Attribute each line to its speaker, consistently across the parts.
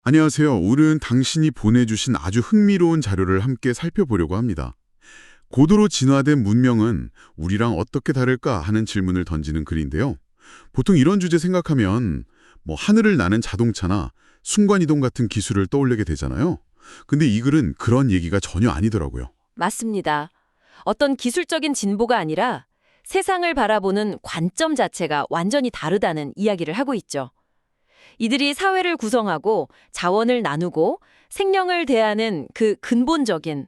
Speaker 1: 안녕하세요. 오늘은 당신이 보내주신 아주 흥미로운 자료를 함께 살펴보려고 합니다. 고도로 진화된 문명은 우리랑 어떻게 다를까 하는 질문을 던지는 글인데요. 보통 이런 주제 생각하면 하늘을 나는 자동차나 순간이동 같은 기술을 떠올리게 되잖아요. 근데 이 글은 그런 얘기가 전혀 아니더라고요.
Speaker 2: 맞습니다. 어떤 기술적인 진보가 아니라 세상을 바라보는 관점 자체가 완전히 다르다는 이야기를 하고 있죠. 이들이 사회를 구성하고 자원을 나누고 생명을 대하는 그 근본적인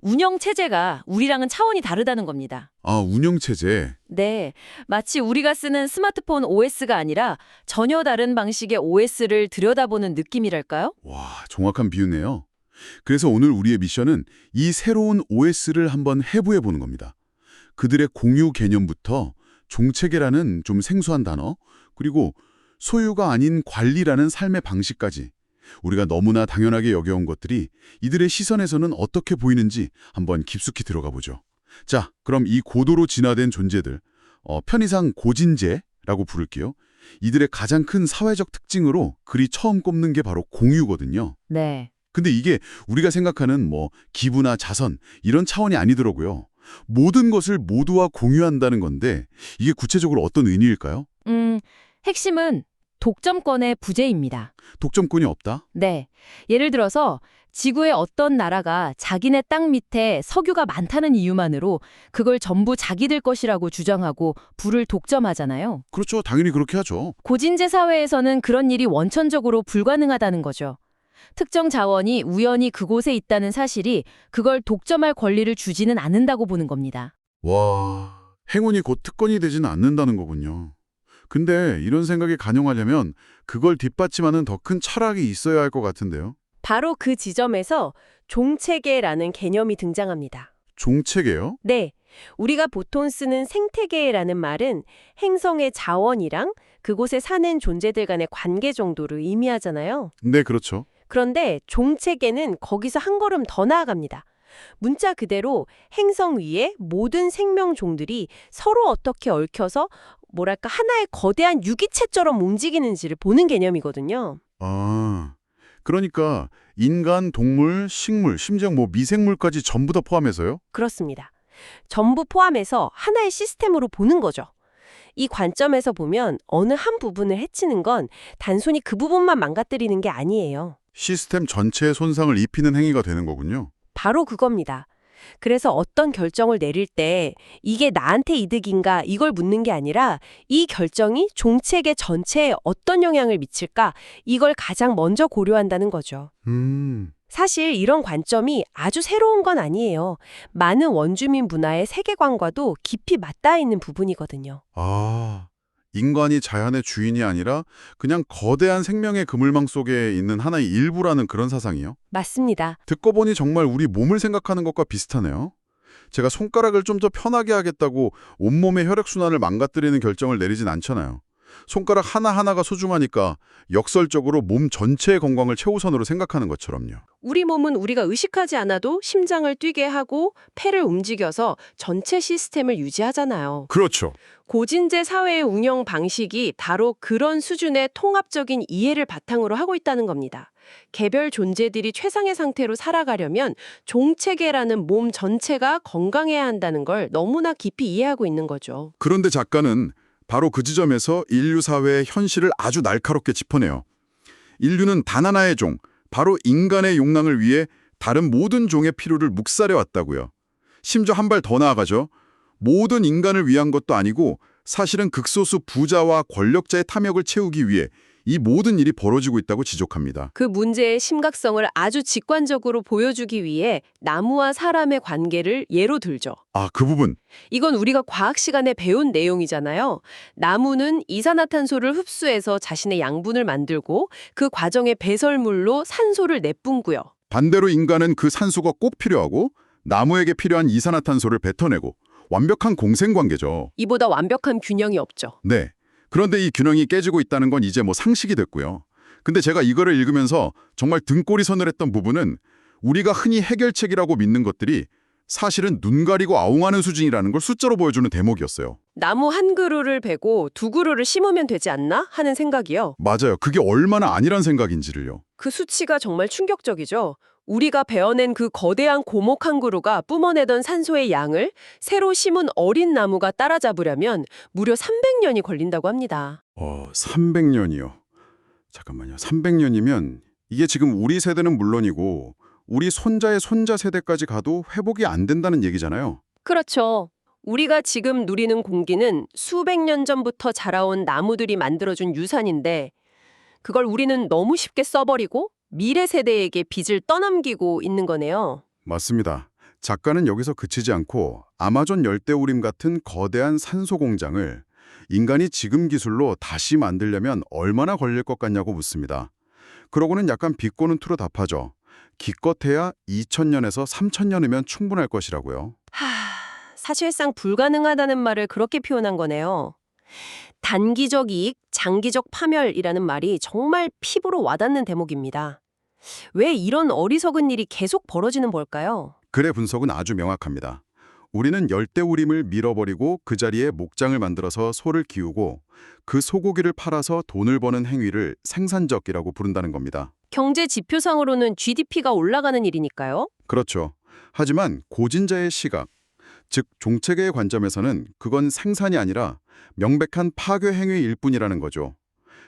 Speaker 2: 운영 체제가 우리랑은 차원이 다르다는 겁니다.
Speaker 1: 아, 운영체제.
Speaker 2: 네, 마치 우리가 쓰는 스마트폰 OS가 아니라 전혀 다른 방식의 OS를 들여다보는 느낌이랄까요?
Speaker 1: 와, 정확한 비유네요. 그래서 오늘 우리의 미션은 이 새로운 OS를 한번 해부해 보는 겁니다. 그들의 공유 개념부터 종체계라는 좀 생소한 단어, 그리고 소유가 아닌 관리라는 삶의 방식까지 우리가 너무나 당연하게 여겨온 것들이 이들의 시선에서는 어떻게 보이는지 한번 깊숙이 들어가 보죠. 자, 그럼 이 고도로 진화된 존재들, 편의상 고진재라고 부를게요. 이들의 가장 큰 사회적 특징으로 글이 처음 꼽는 게 바로 공유거든요.
Speaker 2: 네.
Speaker 1: 근데 이게 우리가 생각하는 기부나 자선 이런 차원이 아니더라고요. 모든 것을 모두와 공유한다는 건데 이게 구체적으로 어떤 의미일까요?
Speaker 2: 핵심은 독점권의 부재입니다.
Speaker 1: 독점권이 없다?
Speaker 2: 네. 예를 들어서 지구의 어떤 나라가 자기네 땅 밑에 석유가 많다는 이유만으로 그걸 전부 자기들 것이라고 주장하고 부를 독점하잖아요.
Speaker 1: 그렇죠. 당연히 그렇게 하죠.
Speaker 2: 고진제 사회에서는 그런 일이 원천적으로 불가능하다는 거죠. 특정 자원이 우연히 그곳에 있다는 사실이 그걸 독점할 권리를 주지는 않는다고 보는 겁니다.
Speaker 1: 와, 행운이 곧 특권이 되지는 않는다는 거군요. 근데 이런 생각이 가능하려면 그걸 뒷받침하는 더 큰 철학이 있어야 할 것 같은데요.
Speaker 3: 바로 그 지점에서 종체계라는 개념이 등장합니다.
Speaker 1: 종체계요?
Speaker 3: 네, 우리가 보통 쓰는 생태계라는 말은 행성의 자원이랑 그곳에 사는 존재들 간의 관계 정도를 의미하잖아요.
Speaker 1: 네, 그렇죠.
Speaker 3: 그런데 종체계는 거기서 한 걸음 더 나아갑니다. 문자 그대로 행성 위의 모든 생명종들이 서로 어떻게 얽혀서 하나의 거대한 유기체처럼 움직이는지를 보는 개념이거든요.
Speaker 1: 아, 그러니까 인간, 동물, 식물, 심지어 미생물까지 전부 다 포함해서요?
Speaker 3: 그렇습니다. 전부 포함해서 하나의 시스템으로 보는 거죠. 이 관점에서 보면 어느 한 부분을 해치는 건 단순히 그 부분만 망가뜨리는 게 아니에요.
Speaker 1: 시스템 전체에 손상을 입히는 행위가 되는 거군요.
Speaker 3: 바로 그겁니다. 그래서 어떤 결정을 내릴 때 이게 나한테 이득인가 이걸 묻는 게 아니라 이 결정이 종체계 전체에 어떤 영향을 미칠까 이걸 가장 먼저 고려한다는 거죠. 사실 이런 관점이 아주 새로운 건 아니에요. 많은 원주민 문화의 세계관과도 깊이 맞닿아 있는 부분이거든요.
Speaker 1: 아, 인간이 자연의 주인이 아니라 그냥 거대한 생명의 그물망 속에 있는 하나의 일부라는 그런 사상이요?
Speaker 3: 맞습니다.
Speaker 1: 듣고 보니 정말 우리 몸을 생각하는 것과 비슷하네요. 제가 손가락을 좀 더 편하게 하겠다고 온몸의 혈액순환을 망가뜨리는 결정을 내리진 않잖아요. 손가락 하나하나가 소중하니까 역설적으로 몸 전체의 건강을 최우선으로 생각하는 것처럼요.
Speaker 3: 우리 몸은 우리가 의식하지 않아도 심장을 뛰게 하고 폐를 움직여서 전체 시스템을 유지하잖아요.
Speaker 1: 그렇죠.
Speaker 3: 고진제 사회의 운영 방식이 바로 그런 수준의 통합적인 이해를 바탕으로 하고 있다는 겁니다. 개별 존재들이 최상의 상태로 살아가려면 종체계라는 몸 전체가 건강해야 한다는 걸 너무나 깊이 이해하고 있는 거죠.
Speaker 1: 그런데 작가는 바로 그 지점에서 인류 사회의 현실을 아주 날카롭게 짚어내요. 인류는 단 하나의 종, 바로 인간의 욕망을 위해 다른 모든 종의 필요를 묵살해 왔다고요. 심지어 한 발 더 나아가죠. 모든 인간을 위한 것도 아니고 사실은 극소수 부자와 권력자의 탐욕을 채우기 위해 이 모든 일이 벌어지고 있다고 지적합니다.
Speaker 3: 그 문제의 심각성을 아주 직관적으로 보여주기 위해 나무와 사람의 관계를 예로 들죠.
Speaker 1: 아, 그 부분.
Speaker 3: 이건 우리가 과학 시간에 배운 내용이잖아요. 나무는 이산화탄소를 흡수해서 자신의 양분을 만들고 그 과정의 배설물로 산소를 내뿜고요.
Speaker 1: 반대로 인간은 그 산소가 꼭 필요하고 나무에게 필요한 이산화탄소를 뱉어내고 완벽한 공생관계죠.
Speaker 3: 이보다 완벽한 균형이 없죠.
Speaker 1: 네. 그런데 이 균형이 깨지고 있다는 건 이제 상식이 됐고요. 근데 제가 이거를 읽으면서 정말 등골이 서늘했던 부분은 우리가 흔히 해결책이라고 믿는 것들이 사실은 눈 가리고 아웅하는 수준이라는 걸 숫자로 보여주는 대목이었어요.
Speaker 3: 나무 한 그루를 베고 두 그루를 심으면 되지 않나 하는 생각이요.
Speaker 1: 맞아요. 그게 얼마나 아니란 생각인지를요.
Speaker 3: 그 수치가 정말 충격적이죠. 우리가 베어낸 그 거대한 고목 한 그루가 뿜어내던 산소의 양을 새로 심은 어린 나무가 따라잡으려면 무려 300년이 걸린다고 합니다.
Speaker 1: 300년이요. 잠깐만요. 300년이면 이게 지금 우리 세대는 물론이고 우리 손자의 손자 세대까지 가도 회복이 안 된다는 얘기잖아요.
Speaker 3: 그렇죠. 우리가 지금 누리는 공기는 수백 년 전부터 자라온 나무들이 만들어준 유산인데 그걸 우리는 너무 쉽게 써버리고 미래 세대에게 빚을 떠넘기고 있는 거네요.
Speaker 1: 맞습니다. 작가는 여기서 그치지 않고 아마존 열대우림 같은 거대한 산소 공장을 인간이 지금 기술로 다시 만들려면 얼마나 걸릴 것 같냐고 묻습니다. 그러고는 약간 비꼬는 투로 답하죠. 기껏해야 2000년에서 3000년이면 충분할 것이라고요.
Speaker 3: 사실상 불가능하다는 말을 그렇게 표현한 거네요. 단기적 이익, 장기적 파멸이라는 말이 정말 피부로 와닿는 대목입니다. 왜 이런 어리석은 일이 계속 벌어지는 걸까요?
Speaker 1: 글의 분석은 아주 명확합니다. 우리는 열대우림을 밀어버리고 그 자리에 목장을 만들어서 소를 키우고 그 소고기를 팔아서 돈을 버는 행위를 생산적이라고 부른다는 겁니다.
Speaker 3: 경제 지표상으로는 GDP가 올라가는 일이니까요.
Speaker 1: 그렇죠. 하지만 고진자의 시각, 즉 종체계의 관점에서는 그건 생산이 아니라 명백한 파괴 행위일 뿐이라는 거죠.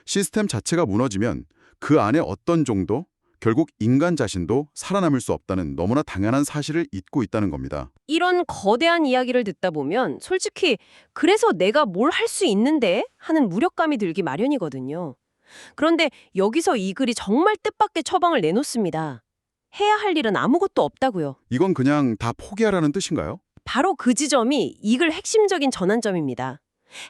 Speaker 1: 시스템 자체가 무너지면 그 안에 어떤 종도, 결국 인간 자신도 살아남을 수 없다는 너무나 당연한 사실을 잊고 있다는 겁니다.
Speaker 3: 이런 거대한 이야기를 듣다 보면 솔직히 그래서 내가 뭘 할 수 있는데 하는 무력감이 들기 마련이거든요. 그런데 여기서 이 글이 정말 뜻밖의 처방을 내놓습니다. 해야 할 일은 아무것도 없다고요.
Speaker 1: 이건 그냥 다 포기하라는 뜻인가요?
Speaker 3: 바로 그 지점이 이 글 핵심적인 전환점입니다.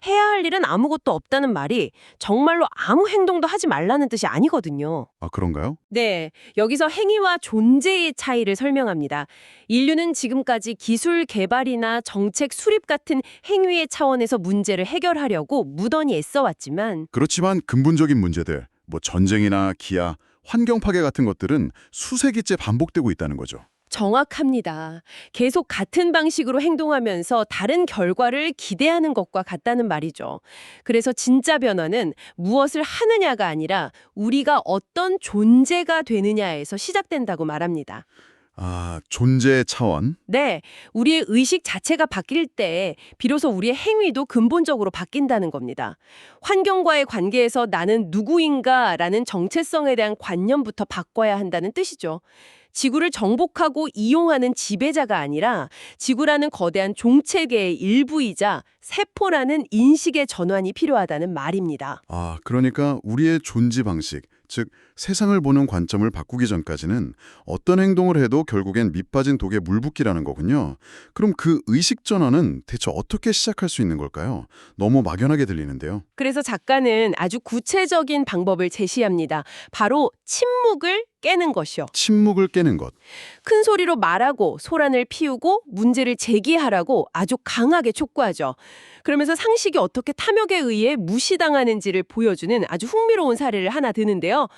Speaker 3: 해야 할 일은 아무것도 없다는 말이 정말로 아무 행동도 하지 말라는 뜻이 아니거든요.
Speaker 1: 아, 그런가요?
Speaker 3: 네, 여기서 행위와 존재의 차이를 설명합니다. 인류는 지금까지 기술 개발이나 정책 수립 같은 행위의 차원에서 문제를 해결하려고 무던히 애써왔지만
Speaker 1: 그렇지만 근본적인 문제들, 전쟁이나 기아, 환경 파괴 같은 것들은 수세기째 반복되고 있다는 거죠.
Speaker 3: 정확합니다. 계속 같은 방식으로 행동하면서 다른 결과를 기대하는 것과 같다는 말이죠. 그래서 진짜 변화는 무엇을 하느냐가 아니라 우리가 어떤 존재가 되느냐에서 시작된다고 말합니다.
Speaker 1: 아, 존재의 차원?
Speaker 3: 네, 우리의 의식 자체가 바뀔 때 비로소 우리의 행위도 근본적으로 바뀐다는 겁니다. 환경과의 관계에서 나는 누구인가라는 정체성에 대한 관념부터 바꿔야 한다는 뜻이죠. 지구를 정복하고 이용하는 지배자가 아니라 지구라는 거대한 종체계의 일부이자 세포라는 인식의 전환이 필요하다는 말입니다.
Speaker 1: 아, 그러니까 우리의 존재 방식, 즉 세상을 보는 관점을 바꾸기 전까지는 어떤 행동을 해도 결국엔 밑빠진 독에 물 붓기라는 거군요. 그럼 그 의식 전환은 대체 어떻게 시작할 수 있는 걸까요? 너무 막연하게 들리는데요.
Speaker 3: 그래서 작가는 아주 구체적인 방법을 제시합니다. 바로 침묵을 깨는 것이요.
Speaker 1: 침묵을 깨는 것.
Speaker 3: 큰 소리로 말하고 소란을 피우고 문제를 제기하라고 아주 강하게 촉구하죠. 그러면서 상식이 어떻게 탐욕에 의해 무시당하는지를 보여주는 아주 흥미로운 사례를 하나 드는데요.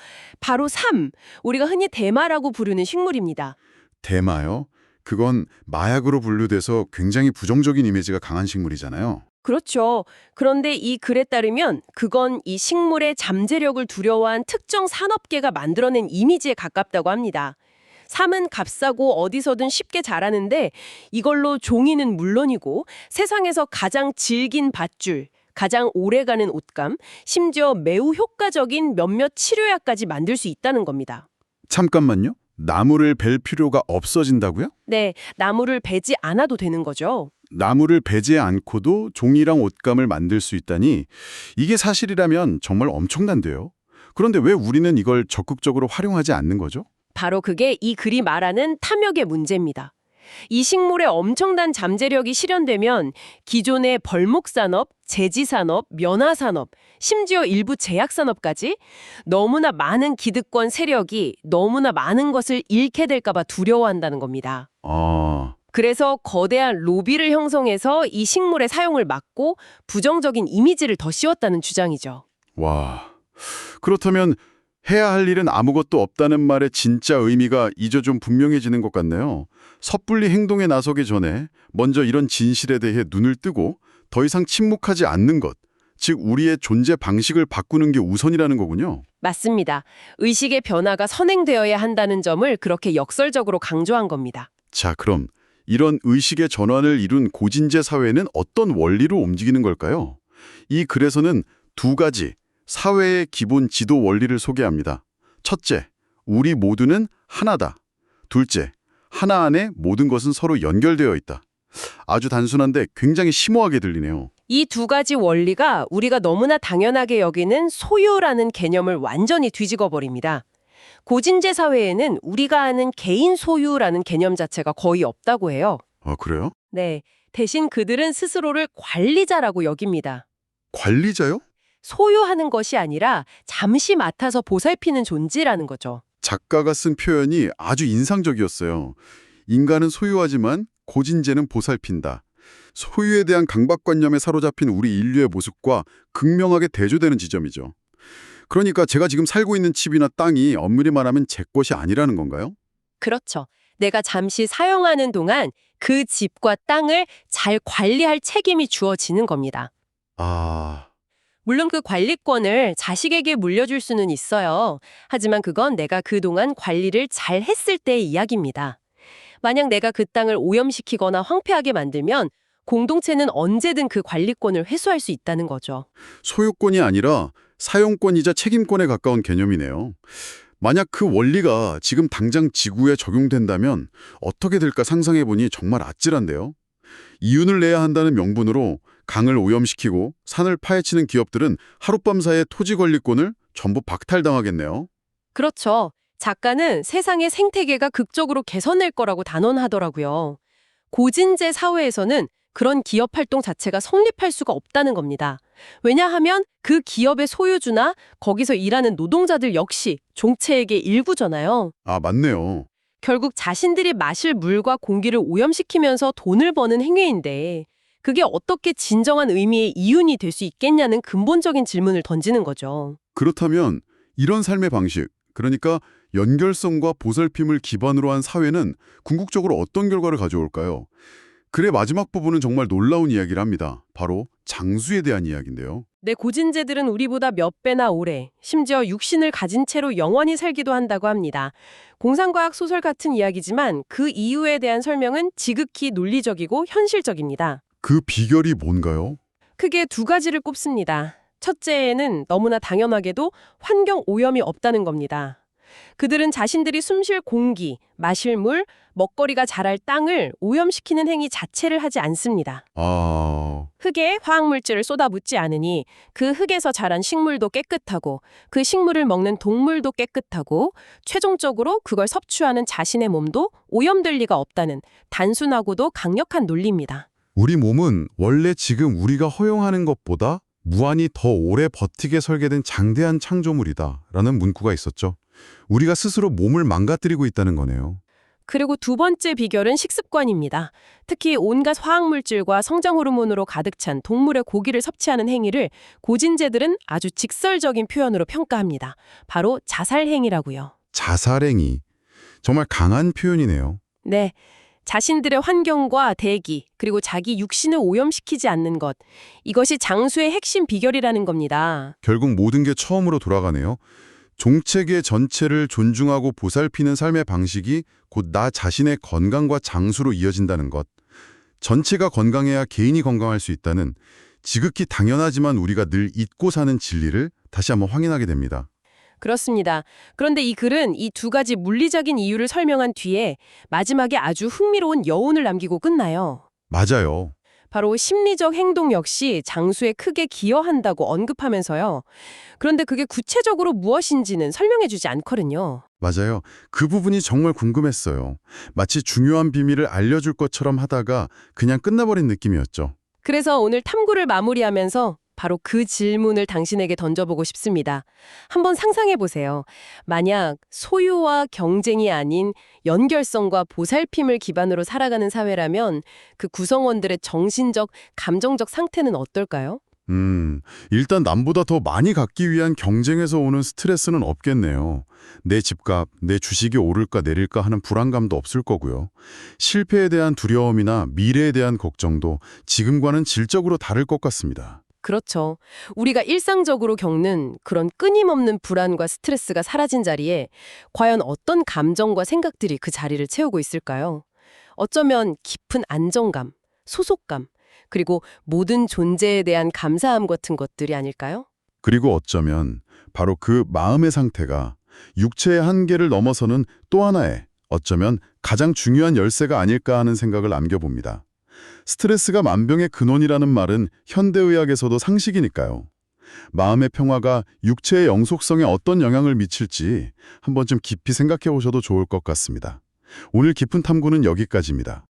Speaker 3: 바로 삶, 우리가 흔히 대마라고 부르는 식물입니다.
Speaker 1: 대마요? 그건 마약으로 분류돼서 굉장히 부정적인 이미지가 강한 식물이잖아요.
Speaker 3: 그렇죠. 그런데 이 글에 따르면 그건 이 식물의 잠재력을 두려워한 특정 산업계가 만들어낸 이미지에 가깝다고 합니다. 삶은 값싸고 어디서든 쉽게 자라는데 이걸로 종이는 물론이고 세상에서 가장 질긴 밧줄, 가장 오래가는 옷감, 심지어 매우 효과적인 몇몇 치료약까지 만들 수 있다는 겁니다.
Speaker 1: 잠깐만요. 나무를 벨 필요가 없어진다고요?
Speaker 3: 네, 나무를 베지 않아도 되는 거죠.
Speaker 1: 나무를 베지 않고도 종이랑 옷감을 만들 수 있다니 이게 사실이라면 정말 엄청난데요. 그런데 왜 우리는 이걸 적극적으로 활용하지 않는 거죠?
Speaker 3: 바로 그게 이 글이 말하는 탐욕의 문제입니다. 이 식물의 엄청난 잠재력이 실현되면 기존의 벌목산업, 제지산업, 면화산업, 심지어 일부 제약산업까지 너무나 많은 기득권 세력이 너무나 많은 것을 잃게 될까 봐 두려워한다는 겁니다. 그래서 거대한 로비를 형성해서 이 식물의 사용을 막고 부정적인 이미지를 더 씌웠다는 주장이죠.
Speaker 1: 와, 그렇다면 해야 할 일은 아무것도 없다는 말의 진짜 의미가 이제 좀 분명해지는 것 같네요. 섣불리 행동에 나서기 전에 먼저 이런 진실에 대해 눈을 뜨고 더 이상 침묵하지 않는 것, 즉 우리의 존재 방식을 바꾸는 게 우선이라는 거군요.
Speaker 3: 맞습니다. 의식의 변화가 선행되어야 한다는 점을 그렇게 역설적으로 강조한 겁니다.
Speaker 1: 자, 그럼 이런 의식의 전환을 이룬 고진제 사회는 어떤 원리로 움직이는 걸까요? 이 글에서는 두 가지 사회의 기본 지도 원리를 소개합니다. 첫째, 우리 모두는 하나다. 둘째, 하나 안에 모든 것은 서로 연결되어 있다. 아주 단순한데 굉장히 심오하게 들리네요.
Speaker 3: 이 두 가지 원리가 우리가 너무나 당연하게 여기는 소유라는 개념을 완전히 뒤집어 버립니다. 고진제 사회에는 우리가 아는 개인 소유라는 개념 자체가 거의 없다고 해요.
Speaker 1: 아, 그래요?
Speaker 3: 네, 대신 그들은 스스로를 관리자라고 여깁니다.
Speaker 1: 관리자요?
Speaker 3: 소유하는 것이 아니라 잠시 맡아서 보살피는 존재라는 거죠.
Speaker 1: 작가가 쓴 표현이 아주 인상적이었어요. 인간은 소유하지만 고진제는 보살핀다. 소유에 대한 강박관념에 사로잡힌 우리 인류의 모습과 극명하게 대조되는 지점이죠. 그러니까 제가 지금 살고 있는 집이나 땅이 엄밀히 말하면 제 것이 아니라는 건가요?
Speaker 3: 그렇죠. 내가 잠시 사용하는 동안 그 집과 땅을 잘 관리할 책임이 주어지는 겁니다.
Speaker 1: 아,
Speaker 3: 물론 그 관리권을 자식에게 물려줄 수는 있어요. 하지만 그건 내가 그동안 관리를 잘 했을 때의 이야기입니다. 만약 내가 그 땅을 오염시키거나 황폐하게 만들면 공동체는 언제든 그 관리권을 회수할 수 있다는 거죠.
Speaker 1: 소유권이 아니라 사용권이자 책임권에 가까운 개념이네요. 만약 그 원리가 지금 당장 지구에 적용된다면 어떻게 될까 상상해보니 정말 아찔한데요. 이윤을 내야 한다는 명분으로 강을 오염시키고 산을 파헤치는 기업들은 하룻밤 사이에 토지 관리권을 전부 박탈당하겠네요.
Speaker 3: 그렇죠. 작가는 세상의 생태계가 극적으로 개선될 거라고 단언하더라고요. 고진제 사회에서는 그런 기업 활동 자체가 성립할 수가 없다는 겁니다. 왜냐하면 그 기업의 소유주나 거기서 일하는 노동자들 역시 종체에게 일부잖아요.
Speaker 1: 아, 맞네요.
Speaker 3: 결국 자신들이 마실 물과 공기를 오염시키면서 돈을 버는 행위인데 그게 어떻게 진정한 의미의 이윤이 될 수 있겠냐는 근본적인 질문을 던지는 거죠.
Speaker 1: 그렇다면 이런 삶의 방식, 그러니까 연결성과 보살핌을 기반으로 한 사회는 궁극적으로 어떤 결과를 가져올까요? 글의 마지막 부분은 정말 놀라운 이야기를 합니다. 바로 장수에 대한 이야기인데요.
Speaker 3: 내 고진제들은 우리보다 몇 배나 오래, 심지어 육신을 가진 채로 영원히 살기도 한다고 합니다. 공상과학 소설 같은 이야기지만 그 이유에 대한 설명은 지극히 논리적이고 현실적입니다.
Speaker 1: 그 비결이 뭔가요?
Speaker 3: 크게 두 가지를 꼽습니다. 첫째는 너무나 당연하게도 환경 오염이 없다는 겁니다. 그들은 자신들이 숨쉴 공기, 마실 물, 먹거리가 자랄 땅을 오염시키는 행위 자체를 하지 않습니다.
Speaker 1: 아,
Speaker 3: 흙에 화학물질을 쏟아붓지 않으니 그 흙에서 자란 식물도 깨끗하고 그 식물을 먹는 동물도 깨끗하고 최종적으로 그걸 섭취하는 자신의 몸도 오염될 리가 없다는 단순하고도 강력한 논리입니다.
Speaker 1: 우리 몸은 원래 지금 우리가 허용하는 것보다 무한히 더 오래 버티게 설계된 장대한 창조물이다라는 문구가 있었죠. 우리가 스스로 몸을 망가뜨리고 있다는 거네요.
Speaker 3: 그리고 두 번째 비결은 식습관입니다. 특히 온갖 화학물질과 성장 호르몬으로 가득 찬 동물의 고기를 섭취하는 행위를 고진제들은 아주 직설적인 표현으로 평가합니다. 바로 자살행위라고요.
Speaker 1: 자살행위. 정말 강한 표현이네요.
Speaker 3: 네. 자신들의 환경과 대기, 그리고 자기 육신을 오염시키지 않는 것. 이것이 장수의 핵심 비결이라는 겁니다.
Speaker 1: 결국 모든 게 처음으로 돌아가네요. 종체계 전체를 존중하고 보살피는 삶의 방식이 곧 나 자신의 건강과 장수로 이어진다는 것. 전체가 건강해야 개인이 건강할 수 있다는 지극히 당연하지만 우리가 늘 잊고 사는 진리를 다시 한번 확인하게 됩니다.
Speaker 3: 그렇습니다. 그런데 이 글은 이 두 가지 물리적인 이유를 설명한 뒤에 마지막에 아주 흥미로운 여운을 남기고 끝나요.
Speaker 1: 맞아요.
Speaker 3: 바로 심리적 행동 역시 장수에 크게 기여한다고 언급하면서요. 그런데 그게 구체적으로 무엇인지는 설명해주지 않거든요.
Speaker 1: 맞아요. 그 부분이 정말 궁금했어요. 마치 중요한 비밀을 알려줄 것처럼 하다가 그냥 끝나버린 느낌이었죠.
Speaker 3: 그래서 오늘 탐구를 마무리하면서 바로 그 질문을 당신에게 던져보고 싶습니다. 한번 상상해 보세요. 만약 소유와 경쟁이 아닌 연결성과 보살핌을 기반으로 살아가는 사회라면 그 구성원들의 정신적, 감정적 상태는 어떨까요?
Speaker 1: 일단 남보다 더 많이 갖기 위한 경쟁에서 오는 스트레스는 없겠네요. 내 집값, 내 주식이 오를까 내릴까 하는 불안감도 없을 거고요. 실패에 대한 두려움이나 미래에 대한 걱정도 지금과는 질적으로 다를 것 같습니다.
Speaker 3: 그렇죠. 우리가 일상적으로 겪는 그런 끊임없는 불안과 스트레스가 사라진 자리에 과연 어떤 감정과 생각들이 그 자리를 채우고 있을까요? 어쩌면 깊은 안정감, 소속감, 그리고 모든 존재에 대한 감사함 같은 것들이 아닐까요?
Speaker 1: 그리고 어쩌면 바로 그 마음의 상태가 육체의 한계를 넘어서는 또 하나의 어쩌면 가장 중요한 열쇠가 아닐까 하는 생각을 남겨봅니다. 스트레스가 만병의 근원이라는 말은 현대의학에서도 상식이니까요. 마음의 평화가 육체의 영속성에 어떤 영향을 미칠지 한 번쯤 깊이 생각해 보셔도 좋을 것 같습니다. 오늘 깊은 탐구는 여기까지입니다.